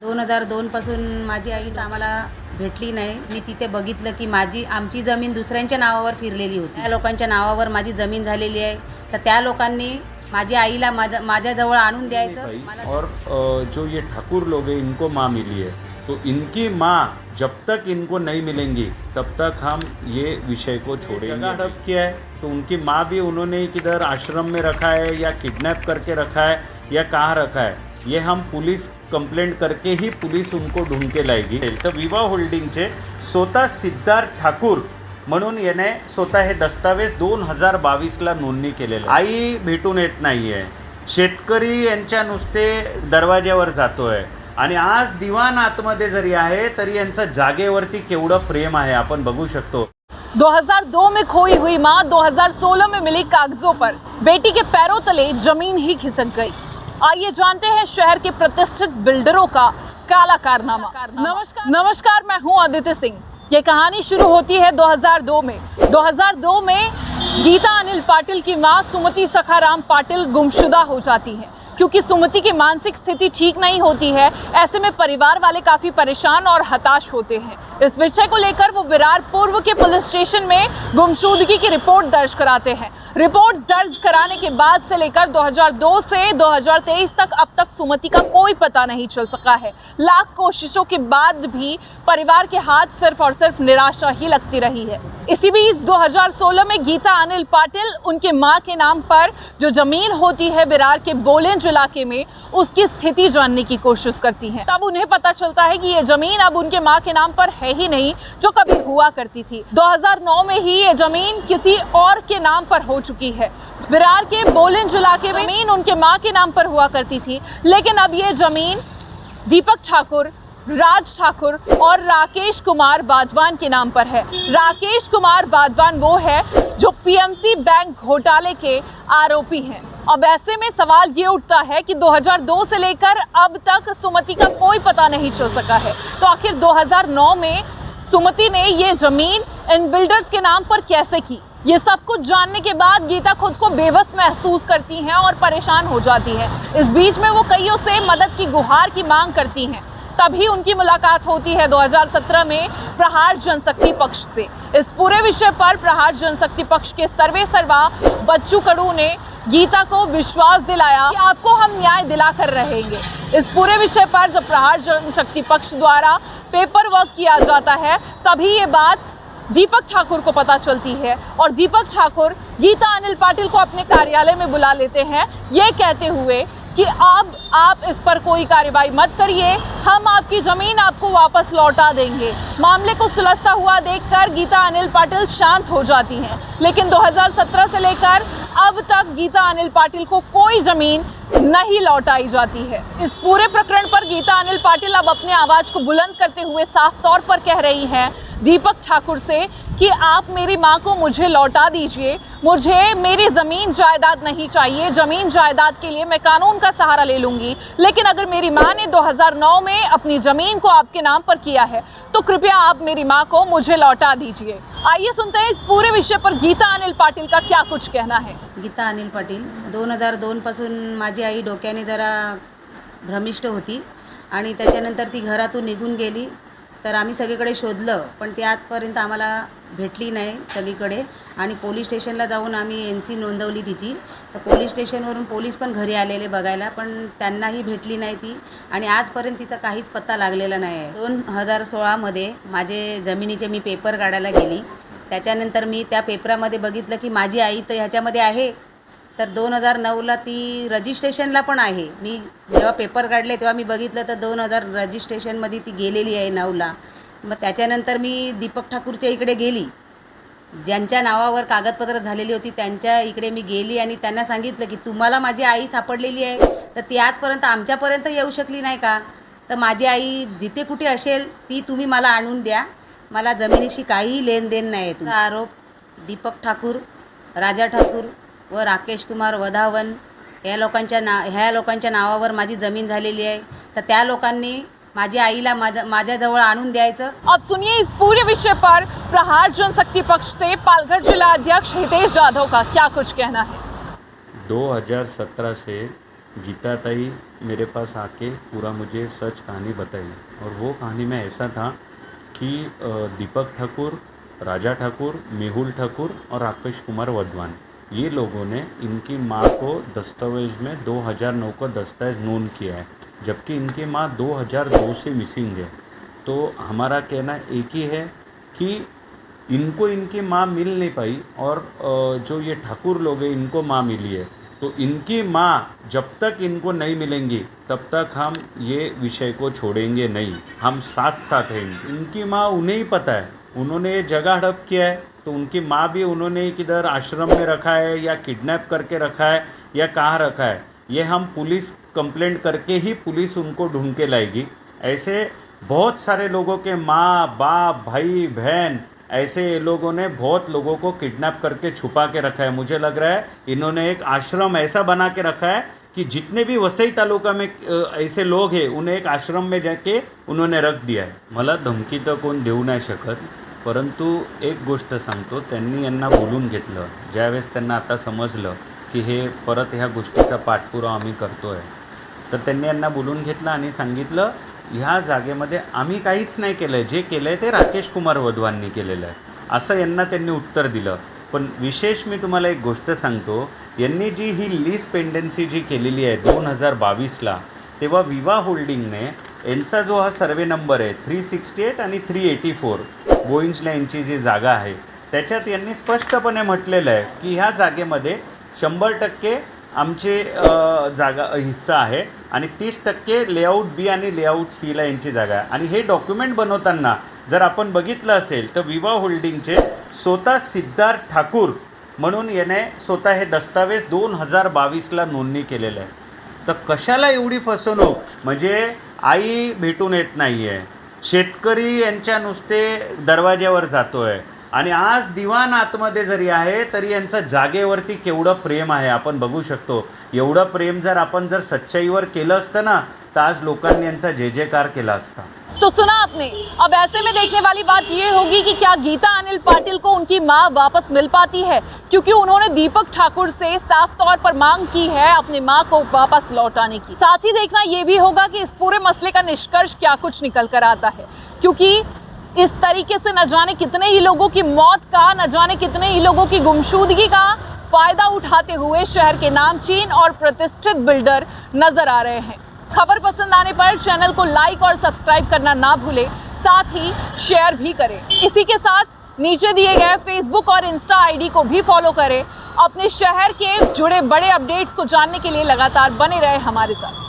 2002 पासून माझी आई आम्हाला भेटली नाही। मी तिथे बघितलं की आमची जमीन दुसऱ्यांच्या नावावर फिरलेली होती। त्या लोकांच्या नावावर माझी जमीन झालेली आहे, तर त्या लोकांनी माझी आईला माझ्याजवळ आणून द्यायचं। और जो ये ठाकुर लोग हैं इनको माँ मिली है, तो इनकी माँ जब तक इनको नहीं मिलेंगी तब तक हम ये विषय को छोड़ेंगे। हड़प किया है तो उनकी माँ भी उन्होंने किधर आश्रम में रखा है या किडनैप करके रखा है या कहाँ रखा है, ये हम पुलिस कंप्लेंट करके ही पुलिस उनको ढूंढ के लाएगी। तर विवाह होल्डिंगचे स्वतः सिद्धार्थ ठाकूर म्हणून याने स्वतः हे दस्तावेज 2022ला नोंदणी केलेलं। आई भेटून येत नाही आहे, शेतकरी यांच्या नुसते दरवाज्यावर जातोय आणि आज दिवाण आतमध्ये जरी आहे तरी यांचं जागेवरती केवढं प्रेम आहे आपण बघू शकतो। 2002 में खोई हुई मां 2016 में मिली कागजों पर बेटी के पैरों तले जमीन ही खिसक गई। आइए जानते हैं शहर के प्रतिष्ठित बिल्डरों का काला कारनामा। नमस्कार, मैं हूं आदित्य सिंह। ये कहानी शुरू होती है 2002 में। 2002 में गीता अनिल पाटिल की मां सुमति सखाराम पाटिल गुमशुदा हो जाती है। क्योंकि सुमति की मानसिक स्थिति ठीक नहीं होती है, ऐसे में परिवार वाले काफ़ी परेशान और हताश होते हैं। इस विषय को लेकर वो विरार पूर्व के पुलिस स्टेशन में गुमशुदगी की रिपोर्ट दर्ज कराते हैं। रिपोर्ट दर्ज कराने के बाद से लेकर 2002 से 2023 तक अब तक सुमति का कोई पता नहीं चल सका है। लाख कोशिशों के बाद भी परिवार के हाथ सिर्फ और सिर्फ निराशा ही लगती रही है। इसी बीच 2016 में गीता अनिल पाटिल उनके मां के नाम पर जो जमीन होती है विरार के बोलेंज इलाके में, उसकी स्थिति जानने की कोशिश करती हैं। तब उन्हें पता चलता है कि ये जमीन अब उनके मां के नाम पर है ही नहीं, जो कभी हुआ करती थी। 2009 में ही ये जमीन किसी और के नाम पर हो चुकी है। विरार के बोलेंज इलाके में जमीन उनके मां के नाम पर हुआ करती थी, लेकिन अब ये जमीन दीपक ठाकुर, राज ठाकुर और राकेश कुमार बाजवान के नाम पर है। राकेश कुमार बाजवान वो है जो पीएमसी बैंक घोटाले के आरोपी हैं। अब ऐसे में सवाल ये उठता है कि 2002 से लेकर अब तक सुमति का कोई पता नहीं चल सका है, तो आखिर 2009 में सुमति ने ये जमीन इन बिल्डर्स के नाम पर कैसे की? ये सब कुछ जानने के बाद गीता खुद को बेबस महसूस करती हैं और परेशान हो जाती हैं। इस बीच में वो कईयों से मदद की गुहार की मांग करती हैं। तभी उनकी मुलाकात होती है 2017 में प्रहार जनशक्ति पक्ष से। इस पूरे विषय पर प्रहार जनशक्ति पक्ष के सर्वे सर्वा बच्चू कडू ने गीता को विश्वास दिलाया कि आपको हम न्याय दिला कर रहेंगे। इस पूरे विषय पर जब प्रहार जनशक्ति पक्ष द्वारा पेपर वर्क किया जाता है, तभी ये बात दीपक ठाकुर को पता चलती है और दीपक ठाकुर गीता अनिल पाटिल को अपने कार्यालय में बुला लेते हैं, ये कहते हुए कि अब आप इस पर कोई कार्रवाई मत करिए, हम आपकी ज़मीन आपको वापस लौटा देंगे। मामले को सुलझता हुआ देखकर गीता अनिल पाटिल शांत हो जाती हैं, लेकिन 2017 से लेकर अब तक गीता अनिल पाटिल को कोई ज़मीन नहीं लौटाई जाती है। इस पूरे प्रकरण पर गीता अनिल पाटिल अब अपने आवाज़ को बुलंद करते हुए साफ तौर पर कह रही हैं दीपक ठाकुर से कि आप मेरी मां को मुझे लौटा दीजिए, मुझे मेरी ज़मीन जायदाद नहीं चाहिए, ज़मीन जायदाद के लिए मैं कानून का सहारा ले लूँगी, लेकिन अगर मेरी मां ने 2009 में अपनी ज़मीन को आपके नाम पर किया है तो कृपया आप मेरी मां को मुझे लौटा दीजिए। आइए सुनते हैं इस पूरे विषय पर गीता अनिल पाटिल का क्या कुछ कहना है। गीता अनिल पाटिल 2002 पासून माझी आई डोक्याने जरा भ्रमिष्ट होती आणि त्याच्यानंतर ती घरातून निघून गेली। तर आम्ही सगळीकडे शोधलं, पण ती आजपर्यंत आम्हाला भेटली नाही सगळीकडे। आणि पोलीस स्टेशनला जाऊन आम्ही NC नोंदवली तिची। तर पोलीस स्टेशनवरून पोलीस पण घरी आलेले बघायला, पण त्यांनाही भेटली नाही ती आणि आजपर्यंत तिचा काहीच पत्ता लागलेला नाही आहे। 2016मध्ये माझे जमिनीचे मी पेपर काढायला गेली, त्याच्यानंतर मी त्या पेपरामध्ये बघितलं की माझी आई तर ह्याच्यामध्ये आहे। तर 2009ला ती रजिस्ट्रेशनला पण आहे। मी जेव्हा पेपर काढले तेव्हा मी बघितलं तर 2000 रजिस्ट्रेशनमध्ये ती गेलेली आहे 9ला। मग त्याच्यानंतर मी दीपक ठाकूरच्या इकडे गेली, ज्यांच्या नावावर कागदपत्र झालेली होती त्यांच्या इकडे मी गेली आणि त्यांना सांगितलं की तुम्हाला माझी आई सापडलेली आहे, तर ती आजपर्यंत आमच्यापर्यंत येऊ शकली नाही का? तर माझी आई जिथे कुठे असेल ती तुम्ही मला आणून द्या, मला जमिनीशी काहीही लेनदेन नाही आहे। तुमचा आरोप दीपक ठाकूर, राजा ठाकूर व राकेश कुमार वधावन ह्या लोकांच्या नावावर माझी जमीन झालेली आहे, तर त्या लोकांनी माझी आईला माझ्याजवळ आणून द्यायचं। अब सुनिए इस पूरे विषय पर प्रहार जनशक्ति पक्ष से पालघर जिला अध्यक्ष हितेश जाधव का क्या कुछ कहना है। 2017 से गीता ताई मेरे पास आके पूरा मुझे सच कहानी बताई, और वो कहानी में ऐसा था कि दीपक ठाकुर, राजा ठाकुर, मेहुल ठाकुर और राकेश कुमार वधवान, ये लोगों ने इनकी माँ को दस्तावेज में 2009 का दस्तावेज नोन किया है, जबकि इनकी माँ 2002 से मिसिंग है। तो हमारा कहना एक ही है कि इनको इनकी माँ मिल नहीं पाई, और जो ये ठाकुर लोग हैं इनको माँ मिली है, तो इनकी माँ जब तक इनको नहीं मिलेंगी तब तक हम ये विषय को छोड़ेंगे नहीं, हम साथ साथ हैं। इनकी माँ उन्हें ही पता है, उन्होंने ये जगह हड़प किया है, तो उनकी माँ भी उन्होंने किधर आश्रम में रखा है या किडनैप करके रखा है या कहाँ रखा है, ये हम पुलिस कंप्लेंट करके ही पुलिस उनको ढूंढ के लाएगी। ऐसे बहुत सारे लोगों के माँ बाप भाई बहन, ऐसे ये लोगों ने बहुत लोगों को किडनैप करके छुपा के रखा है। मुझे लग रहा है इन्होंने एक आश्रम ऐसा बना के रखा है कि जितने भी वसई तालुका में ऐसे लोग हैं उन्हें एक आश्रम में जाके उन्होंने रख दिया है। मला धमकी तर कोण देऊ नाही शकत, परंतु एक गोष्ट सांगतो, त्यांनी यांना बोलून घेतलं ज्यावेळेस त्यांना आता समजलं की हे परत ह्या गोष्टीचा पाठपुरावा आम्ही करतो आहे, तर त्यांनी यांना बोलून घेतलं आणि सांगितलं ह्या जागेमध्ये आम्ही काहीच नाही केलं आहे, जे केलं आहे ते राकेश कुमार वधवांनी केलेलं आहे, असं यांना त्यांनी उत्तर दिलं। पण विशेष मी तुम्हाला एक गोष्ट सांगतो, यांनी जी ही लीज पेंडन्सी जी केलेली आहे 2022ला, तेव्हा विवा होल्डिंगने यांचा जो हा सर्वे नंबर आहे 368 आणि 384 बोईंजला यांची जी जागा आहे, त्याच्यात यांनी स्पष्टपणे म्हटलेलं आहे की ह्या जागेमध्ये 100% आमचे जागा हिस्सा आहे आणि 30% लेआउट बी आणि लेआउट सीला यांची जागा आहे। आणि हे डॉक्युमेंट बनवताना जर आपण बघितलं असेल तर विवा होल्डिंगचे स्वतः सिद्धार्थ ठाकूर म्हणून याने स्वतः हे दस्तावेज 2022ला नोंदणी केलेलं आहे। तर कशाला एवढी फसवणूक? म्हणजे आई भेटून येत नाही आहे, शेतकरी यांच्या नुसते दरवाज्यावर जातो आहे, आणि आज दिवाण आतमध्ये जरी आहे तरी यांचं जागेवरती केवढं प्रेम आहे आपण बघू शकतो। एवढं प्रेम जर आपण जर सच्चाईवर केलं असतं ना तर आज लोकांनी यांचा जय जयकार केला असता। तो सुना आपने। अब ऐसे में देखने वाली बात ये होगी कि क्या गीता अनिल पाटिल को उनकी मां वापस मिल पाती है, क्योंकि उन्होंने दीपक ठाकुर से साफ तौर पर मांग की है अपनी मां को वापस लौटाने की। साथ ही देखना ये भी होगा कि इस पूरे मसले का निष्कर्ष क्या कुछ निकल कर आता है, क्योंकि इस तरीके से न जाने कितने ही लोगों की मौत का, न जाने कितने ही लोगों की गुमशुदगी का फायदा उठाते हुए शहर के नामचीन और प्रतिष्ठित बिल्डर नजर आ रहे हैं। खबर पसंद आने पर चैनल को लाइक और सब्सक्राइब करना ना भूलें, साथ ही शेयर भी करें। इसी के साथ नीचे दिए गए फेसबुक और इंस्टा आईडी को भी फॉलो करें। अपने शहर के जुड़े बड़े अपडेट्स को जानने के लिए लगातार बने रहे हमारे साथ।